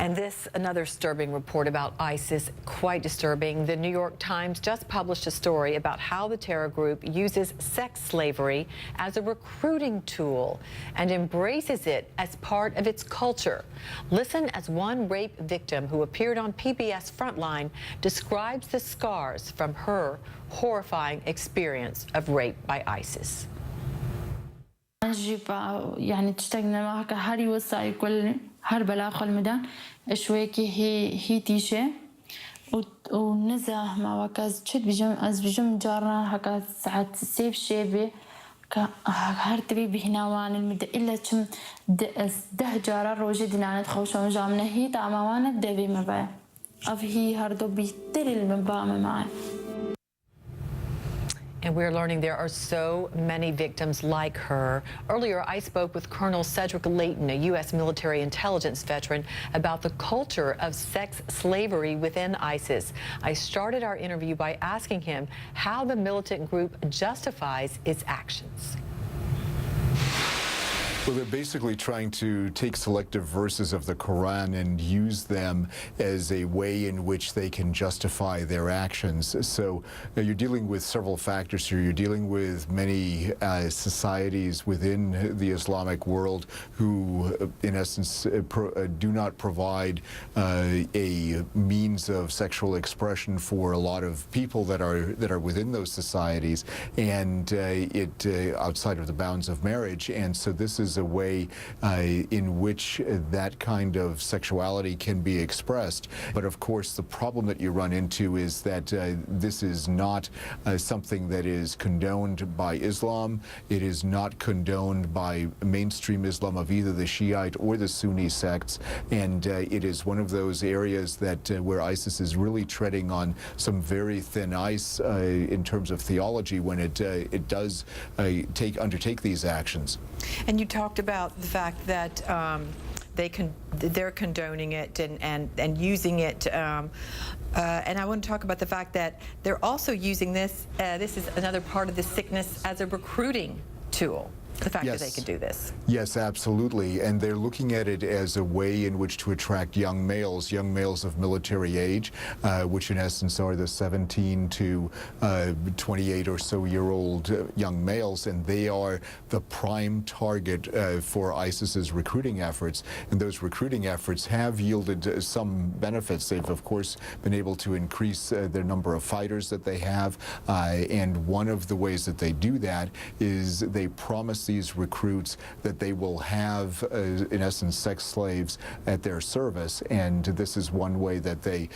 And this, another disturbing report about ISIS, quite disturbing. The New York Times just published a story about how the terror group uses sex slavery as a recruiting tool and embraces it as part of its culture. Listen as one rape victim who appeared on PBS Frontline describes the scars from her horrifying experience of rape by ISIS. يعني تشتغلنا معك هاري وصاي كل هرب الآخر المدان شويكي هي تيشة ونزه مع وكاز شد بجم جارنا هكا ساعات سيف شيبي كهرتبي بهناوان المدة إلا كم ده جارا روجدنا عن تخوشة وجامنا هي تعموانا بدبي مبا أف هي هردو بيتري المبا معي. And we're learning there are so many victims like her. Earlier, I spoke with Colonel Cedric Leighton, a U.S. military intelligence veteran, about the culture of sex slavery within ISIS. I started our interview by asking him how the militant group justifies its actions. Well, they're basically trying to take selective verses of the Quran and use them as a way in which they can justify their actions. So you're dealing with several factors here. You're dealing with many societies within the Islamic world who, in essence, do not provide a means of sexual expression for a lot of people that are within those societies, and outside of the bounds of marriage. And so this is a way in which that kind of sexuality can be expressed. But of course, the problem that you run into is that this is not something that is condoned by Islam. It is not condoned by mainstream Islam of either the Shiite or the Sunni sects. And it is one of those areas that where ISIS is really treading on some very thin ice in terms of theology when it does undertake these actions. And you talked about the fact that they're condoning it and using it, and I want to talk about the fact that they're also using this. This is another part of the sickness as a recruiting tool. The fact that they can do this. Yes, absolutely. And they're looking at it as a way in which to attract young males of military age, which in essence are the 17 to 28 or so year old young males, and they are the prime target for ISIS's recruiting efforts. And those recruiting efforts have yielded some benefits. They've, of course, been able to increase their number of fighters that they have, and one of the ways that they do that is they promise these recruits that they will have, in essence, sex slaves at their service. And this is one way that they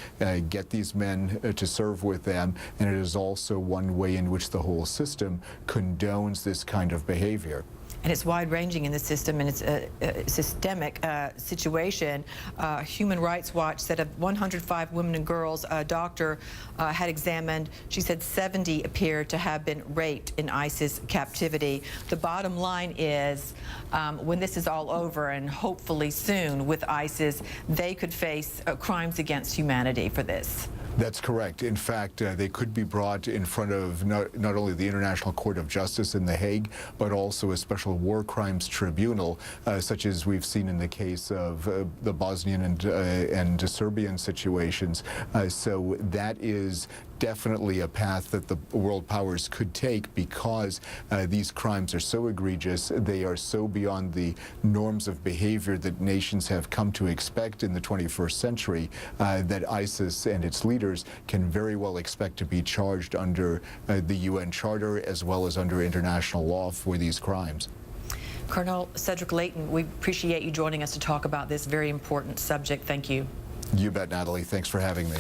get these men to serve with them. And it is also one way in which the whole system condones this kind of behavior. And it's wide-ranging in the system, and it's a systemic situation. Human Rights Watch said of 105 women and girls a doctor had examined, she said 70 appear to have been raped in ISIS captivity. The bottom line is, when this is all over, and hopefully soon with ISIS, they could face crimes against humanity for this. That's correct. In fact, they could be brought in front of not only the International Court of Justice in The Hague, but also a special war crimes tribunal, such as we've seen in the case of the Bosnian and Serbian situations. So that is definitely a path that the world powers could take, because these crimes are so egregious, they are so beyond the norms of behavior that nations have come to expect in the 21st century, that ISIS and its leaders can very well expect to be charged under the UN Charter as well as under international law for these crimes. Colonel Cedric Leighton, we appreciate you joining us to talk about this very important subject. Thank you. You bet, Natalie. Thanks for having me.